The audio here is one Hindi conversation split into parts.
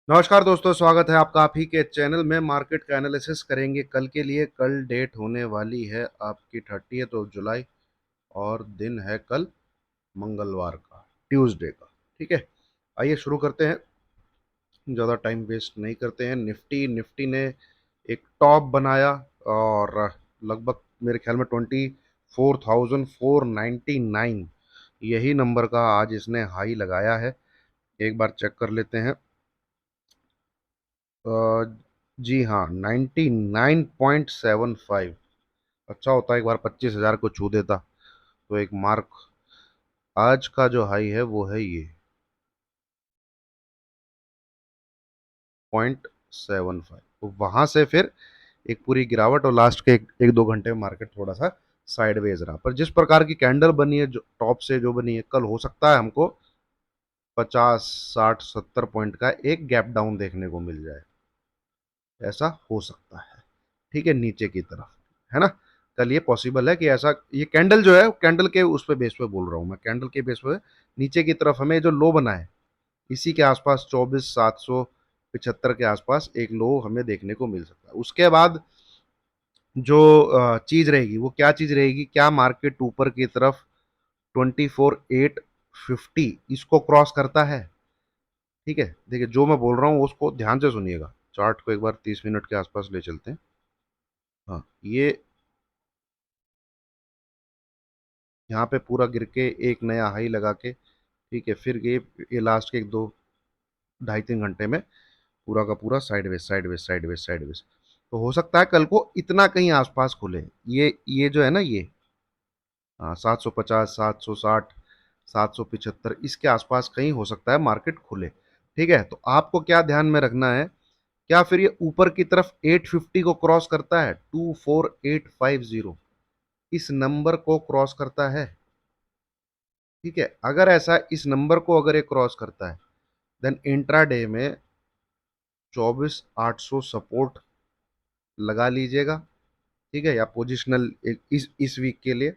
नमस्कार दोस्तों, स्वागत है आपका आप ही के चैनल में। मार्केट का एनालिसिस करेंगे कल के लिए। कल डेट होने वाली है आपकी 30 जुलाई और दिन है कल मंगलवार का, ट्यूसडे का। ठीक है, आइए शुरू करते हैं, ज़्यादा टाइम वेस्ट नहीं करते हैं। निफ्टी निफ्टी ने एक टॉप बनाया और लगभग मेरे ख्याल में 24,499 यही नंबर का आज इसने हाई लगाया है। एक बार चेक कर लेते हैं। जी हाँ, 99.75। अच्छा होता एक बार 25,000 को छू देता तो एक मार्क। आज का जो हाई है वो है ये 0.75। तो वहां से फिर एक पूरी गिरावट और लास्ट के एक दो घंटे में मार्केट थोड़ा सा साइडवेज रहा। पर जिस प्रकार की कैंडल बनी है, जो टॉप से जो बनी है, कल हो सकता है हमको 50 60 70 पॉइंट का एक गैप डाउन देखने को मिल जाए। ऐसा हो सकता है, ठीक है, नीचे की तरफ, है ना। कल ये पॉसिबल है कि ऐसा, ये कैंडल जो है कैंडल के उस पे बेस पे बोल रहा हूँ मैं, कैंडल के बेस पे नीचे की तरफ हमें जो लो बना है इसी के आसपास 24,775 के आसपास एक लो हमें देखने को मिल सकता है। उसके बाद जो चीज रहेगी वो क्या चीज रहेगी, क्या मार्केट ऊपर की तरफ 24,850 इसको क्रॉस करता है। ठीक है, देखिए जो मैं बोल रहा हूँ उसको ध्यान से सुनिएगा। चार्ट को एक बार 30 मिनट के आसपास ले चलते हैं। हाँ, ये यहाँ पे पूरा गिर के एक नया हाई लगा के, ठीक है, फिर ये लास्ट के एक दो ढाई तीन घंटे में पूरा का पूरा साइडवेज साइडवेज साइडवेज साइडवेज। तो हो सकता है कल को इतना कहीं आसपास खुले। ये जो है ना, ये 750 760 775 इसके आसपास कहीं हो सकता है मार्केट खुले। ठीक है, तो आपको क्या ध्यान में रखना है, क्या फिर ये ऊपर की तरफ 850 को क्रॉस करता है, 24850 इस नंबर को क्रॉस करता है। ठीक है, अगर ऐसा इस नंबर को अगर ये क्रॉस करता है देन इंट्राडे में 24,800 सपोर्ट लगा लीजिएगा। ठीक है, या पोजिशनल इस वीक के लिए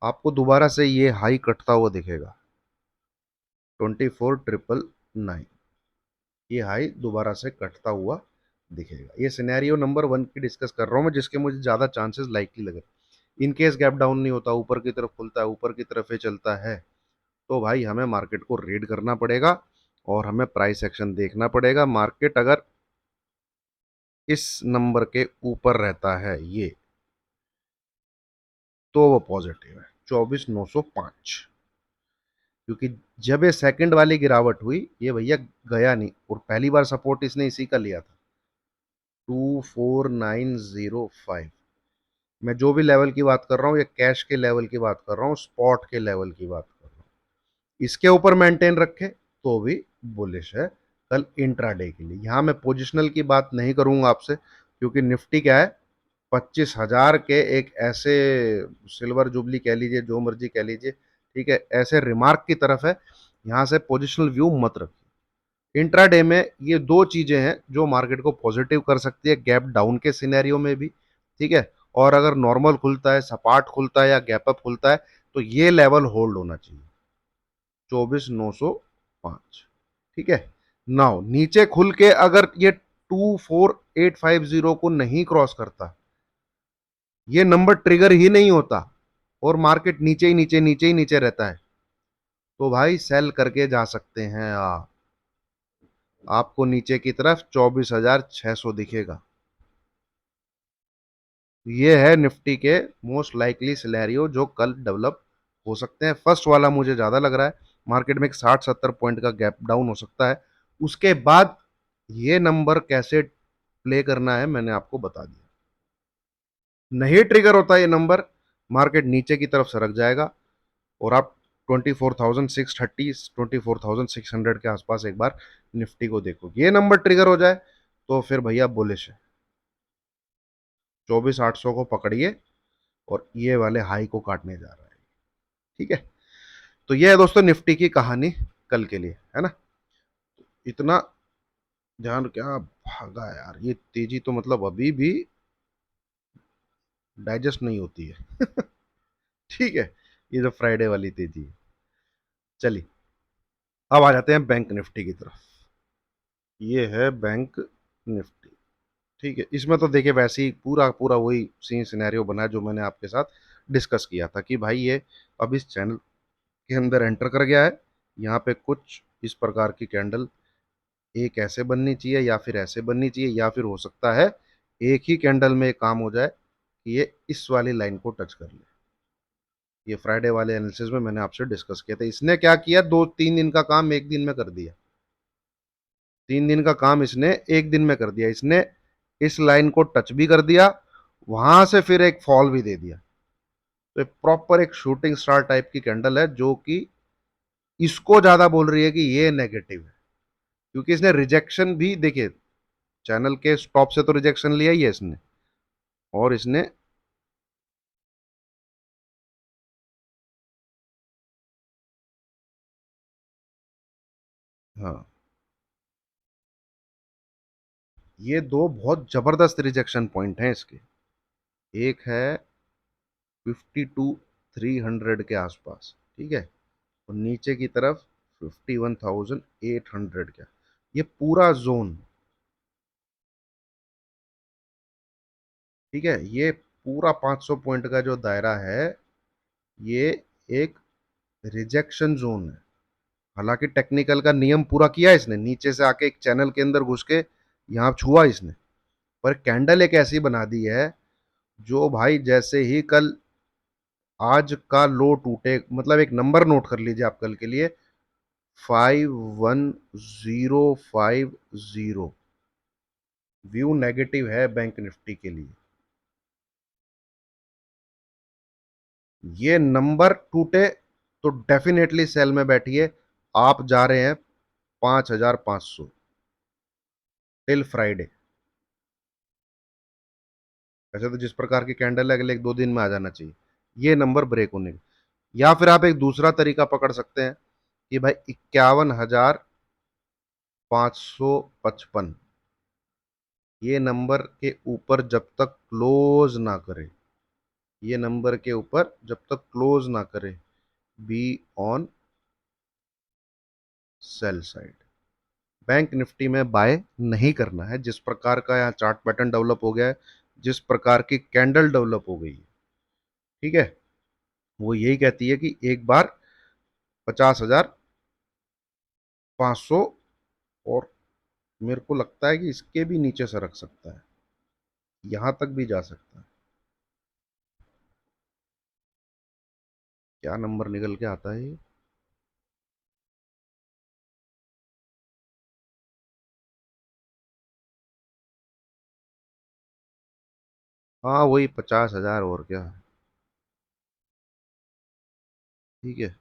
आपको दोबारा से ये हाई कटता हुआ दिखेगा 24,999। ये हाई दोबारा से कटता हुआ दिखेगा। ये सिनेरियो नंबर 1 की डिस्कस कर रहा हूँ मैं, जिसके मुझे ज़्यादा चांसेस लाइकली लगे। इन केस गैप डाउन नहीं होता, ऊपर की तरफ खुलता है, ऊपर की तरफ ये चलता है, तो भाई हमें मार्केट को रीड करना पड़ेगा और हमें प्राइस एक्शन देखना पड़ेगा। मार्केट अगर इस नंबर के ऊपर रहता है ये, तो वो पॉजिटिव है 24,905। क्योंकि जब ये सेकंड वाली गिरावट हुई ये भैया गया नहीं, और पहली बार सपोर्ट इसने इसी का लिया था 24,905। मैं जो भी लेवल की बात कर रहा हूँ ये कैश के लेवल की बात कर रहा हूँ, स्पॉट के लेवल की बात कर रहा हूँ। इसके ऊपर मेंटेन रखे तो भी बुलिश है कल इंट्राडे के लिए। यहां मैं पोजिशनल की बात नहीं करूंगा आपसे, क्योंकि निफ्टी क्या है, 25,000 के एक ऐसे सिल्वर जुबली कह लीजिए, जो मर्जी कह लीजिए, ठीक है, ऐसे रिमार्क की तरफ है। यहां से पोजिशनल व्यू मत रखिए। इंट्राडे में ये दो चीजें हैं जो मार्केट को पॉजिटिव कर सकती है, गैप डाउन के सिनेरियो में भी। ठीक है, और अगर नॉर्मल खुलता है, सपाट खुलता है या गैप अप खुलता है, तो ये लेवल होल्ड होना चाहिए 24,905। ठीक है, नाउ नीचे खुल के अगर ये 24,850 को नहीं क्रॉस करता, ये नंबर ट्रिगर ही नहीं होता और मार्केट नीचे ही नीचे नीचे ही नीचे रहता है, तो भाई सेल करके जा सकते हैं आप। आपको नीचे की तरफ 24,600 दिखेगा। ये है निफ्टी के मोस्ट लाइकली सिनेरियो जो कल डेवलप हो सकते हैं। फर्स्ट वाला मुझे ज्यादा लग रहा है, मार्केट में एक 60 70 पॉइंट का गैप डाउन हो सकता है। उसके बाद ये नंबर कैसे प्ले करना है मैंने आपको बता दिया। नहीं ट्रिगर होता ये नंबर, मार्केट नीचे की तरफ सरक जाएगा और आप 24,630 24,600 के आसपास एक बार निफ्टी को देखो। ये नंबर ट्रिगर हो जाए तो फिर भैया बुलिश है। 24,800 को पकड़िए और ये वाले हाई को काटने जा रहा है। ठीक है, तो ये है दोस्तों निफ्टी की कहानी कल के लिए, है ना। इतना ध्यान क्या भागा यार, ये तेजी तो मतलब अभी भी डाइजेस्ट नहीं होती है। ठीक है, ये जो फ्राइडे वाली तेजी है। चलिए अब आ जाते हैं बैंक निफ्टी की तरफ। ये है बैंक निफ्टी। ठीक है, इसमें तो देखिए वैसे ही पूरा पूरा वही सीन सिनेरियो बना है जो मैंने आपके साथ डिस्कस किया था कि भाई ये अब इस चैनल के अंदर एंटर कर गया है। यहाँ पे कुछ इस प्रकार की कैंडल एक ऐसे बननी चाहिए या फिर ऐसे बननी चाहिए, या फिर हो सकता है एक ही कैंडल में काम हो जाए कि ये इस वाली लाइन को टच कर ले। ये फ्राइडे वाले एनालिसिस में मैंने आपसे डिस्कस किया था। इसने क्या किया, 2-3 दिन का काम एक दिन में कर दिया। 3 दिन का काम इसने एक दिन में कर दिया। इसने इस लाइन को टच भी कर दिया, वहां से फिर एक फॉल भी दे दिया। तो प्रॉपर एक शूटिंग स्टार टाइप की कैंडल है जो कि इसको ज्यादा बोल रही है कि ये नेगेटिव है, क्योंकि इसने रिजेक्शन भी देखिए, चैनल के स्टॉप से तो रिजेक्शन लिया ही है इसने, और इसने, हाँ, ये दो बहुत जबरदस्त रिजेक्शन पॉइंट हैं इसके। एक है 52,300 के आसपास, ठीक है, और नीचे की तरफ 51,800 का। ये पूरा जोन, ठीक है, ये पूरा 500 पॉइंट का जो दायरा है, ये एक रिजेक्शन जोन है। हालांकि टेक्निकल का नियम पूरा किया इसने, नीचे से आके एक चैनल के अंदर घुस के यहाँ छुआ इसने, पर कैंडल एक ऐसी बना दी है जो भाई जैसे ही कल आज का लो टूटे, मतलब एक नंबर नोट कर लीजिए आप कल के लिए, 51,050 व्यू नेगेटिव है बैंक निफ्टी के लिए। ये नंबर टूटे तो डेफिनेटली सेल में बैठिए। आप जा रहे हैं 5,500 टिल फ्राइडे। ऐसे तो जिस प्रकार की कैंडल है अगले 1-2 दिन में आ जाना चाहिए ये नंबर ब्रेक होने का। या फिर आप एक दूसरा तरीका पकड़ सकते हैं कि भाई 51,555 ये नंबर के ऊपर जब तक क्लोज ना करे, ये नंबर के ऊपर जब तक क्लोज ना करे, be on sell side. Bank Nifty में बाय नहीं करना है। जिस प्रकार का यहाँ चार्ट पैटर्न डेवलप हो गया है, जिस प्रकार की कैंडल डेवलप हो गई है, ठीक है, वो यही कहती है कि एक बार 50,500, और मेरे को लगता है कि इसके भी नीचे से रख सकता है, यहां तक भी जा सकता है। क्या नंबर निकल के आता है ये? हाँ, वही 50,000 और क्या। ठीक है,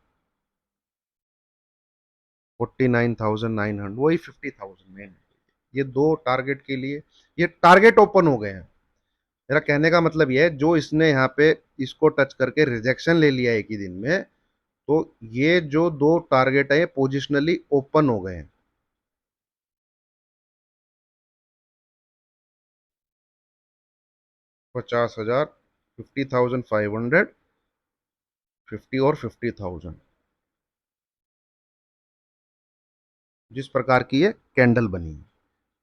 49,900, वही 50,000 मेन। ये दो टारगेट के लिए ये टारगेट ओपन हो गए हैं। मेरा कहने का मतलब ये है, जो इसने यहाँ पे इसको टच करके रिजेक्शन ले लिया एक ही दिन में, तो ये जो दो टारगेट है ये पोजिशनली ओपन हो गए हैं। 50,000, 50,500, 50 और 50,000, जिस प्रकार की ये कैंडल बनी है,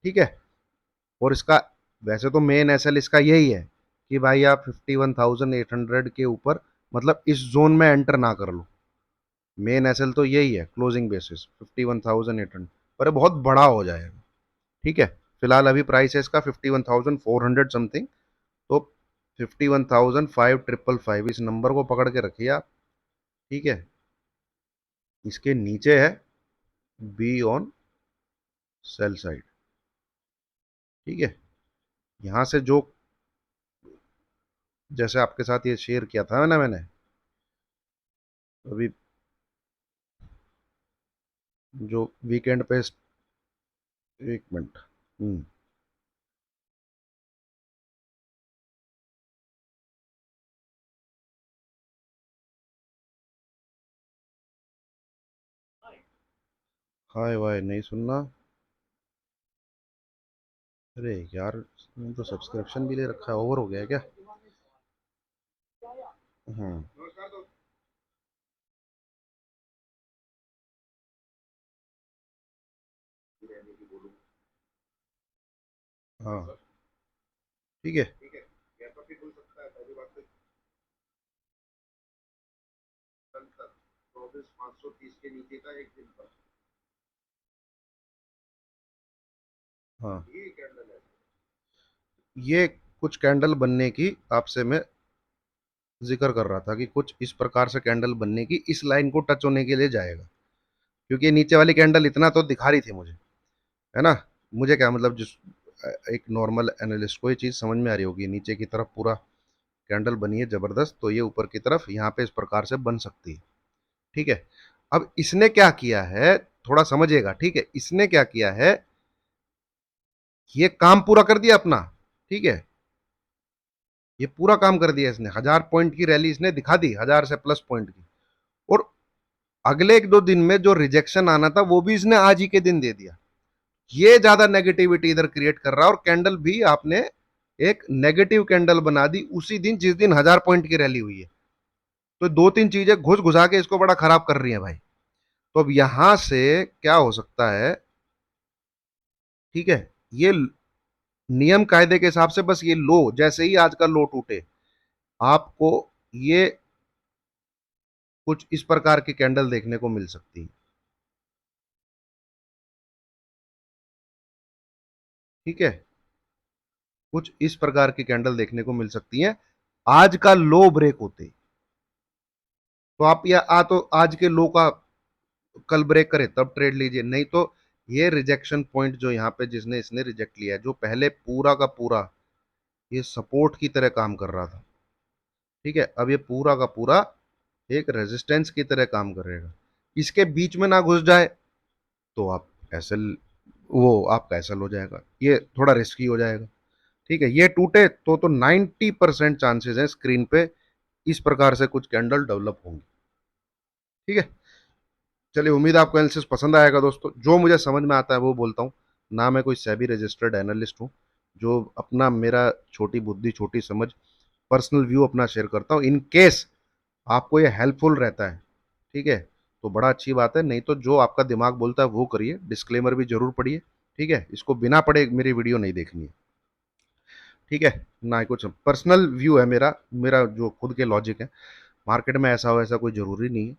ठीक है। और इसका वैसे तो मेन एसएल इसका यही है कि भाई आप 51,800 के ऊपर, मतलब इस जोन में एंटर ना कर लो। मेन एसएल तो यही है, क्लोजिंग बेसिस 51,800, पर ये बहुत बड़ा हो जाएगा। ठीक है, फिलहाल अभी प्राइस है इसका 51,400 समथिंग। तो 51,555 इस नंबर को पकड़ के रखिए आप। ठीक है, इसके नीचे है बी ऑन सेल साइड। ठीक है, यहां से जो, जैसे आपके साथ ये शेयर किया था ना मैंने अभी, जो वीकेंड पे, एक मिनट। हाय वाय नहीं सुनना। अरे यार, मैंने तो सब्सक्रिप्शन भी ले रखा है, ओवर हो गया है क्या? हम्म। हाँ ठीक है। हाँ ये कुछ कैंडल बनने की आपसे मैं जिक्र कर रहा था कि कुछ इस प्रकार से कैंडल बनने की इस लाइन को टच होने के लिए जाएगा, क्योंकि ये नीचे वाली कैंडल इतना तो दिखा रही थी मुझे, है ना। मुझे क्या मतलब, जिस एक नॉर्मल एनालिस्ट को ये चीज़ समझ में आ रही होगी, नीचे की तरफ पूरा कैंडल बनी है जबरदस्त, तो ये ऊपर की तरफ यहाँ पे इस प्रकार से बन सकती है। ठीक है। अब इसने क्या किया है, थोड़ा समझिएगा, ठीक है। इसने क्या किया है, ये काम पूरा कर दिया अपना। ठीक है, ये पूरा काम कर दिया इसने, 1000 पॉइंट की रैली इसने दिखा दी, 1000 से प्लस पॉइंट की। और अगले एक दो दिन में जो रिजेक्शन आना था वो भी इसने आज ही के दिन दे दिया। ये ज्यादा नेगेटिविटी इधर क्रिएट कर रहा है, और कैंडल भी आपने एक नेगेटिव कैंडल बना दी उसी दिन जिस दिन 1000 पॉइंट की रैली हुई है। तो दो तीन चीजें घुस घुसा के इसको बड़ा खराब कर रही है भाई। तो अब यहां से क्या हो सकता है, ठीक है, ये नियम कायदे के हिसाब से बस ये लो, जैसे ही आज का लो टूटे, आपको ये कुछ इस प्रकार की कैंडल देखने को मिल सकती है। ठीक है, कुछ इस प्रकार की कैंडल देखने को मिल सकती है आज का लो ब्रेक होते। तो आप या तो आज के लो का कल ब्रेक करे तब ट्रेड लीजिए, नहीं तो ये रिजेक्शन पॉइंट जो यहाँ पे जिसने इसने रिजेक्ट लिया है, जो पहले पूरा का पूरा ये सपोर्ट की तरह काम कर रहा था, ठीक है, अब ये पूरा का पूरा एक रेजिस्टेंस की तरह काम करेगा। इसके बीच में ना घुस जाए तो आप ऐसे वो आपका ऐसा हो जाएगा, ये थोड़ा रिस्की हो जाएगा। ठीक है, ये टूटे तो 90% चांसेस है स्क्रीन पे इस प्रकार से कुछ कैंडल डेवलप होंगी। ठीक है, चलिए, उम्मीद है आपको एनालिसिस पसंद आएगा दोस्तों। जो मुझे समझ में आता है वो बोलता हूँ, ना मैं कोई सेबी रजिस्टर्ड एनालिस्ट हूँ, जो अपना मेरा छोटी बुद्धि छोटी समझ पर्सनल व्यू अपना शेयर करता हूँ, इन केस आपको ये हेल्पफुल रहता है, ठीक है, तो बड़ा अच्छी बात है, नहीं तो जो आपका दिमाग बोलता है वो करिए, डिस्क्लेमर भी जरूर पढ़िए। ठीक है, इसको बिना पढ़े मेरी वीडियो नहीं देखनी है। ठीक है, ना ही कुछ पर्सनल व्यू है मेरा, मेरा जो खुद के लॉजिक है। मार्केट में ऐसा हो ऐसा कोई जरूरी नहीं है।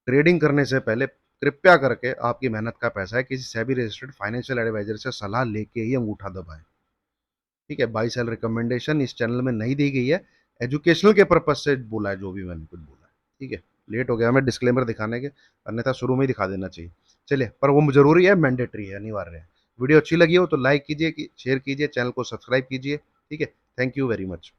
ट्रेडिंग करने से पहले कृपया करके, आपकी मेहनत का पैसा है, किसी सेबी रजिस्टर्ड फाइनेंशियल एडवाइजर से सलाह लेके ही अंगूठा दबाएं। ठीक है, बाई सेल रिकमेंडेशन इस चैनल में नहीं दी गई है, एजुकेशनल के पर्पज से बोला है जो भी मैंने कुछ बोला है। ठीक है, लेट हो गया हमें डिस्क्लेमर दिखाने के, अन्यथा शुरू में ही दिखा देना चाहिए। चलिए, पर वो जरूरी है, मैंडेटरी है, अनिवार्य है। वीडियो अच्छी लगी हो तो लाइक कीजिए, शेयर कीजिए, चैनल को सब्सक्राइब कीजिए। ठीक है, थैंक यू वेरी मच।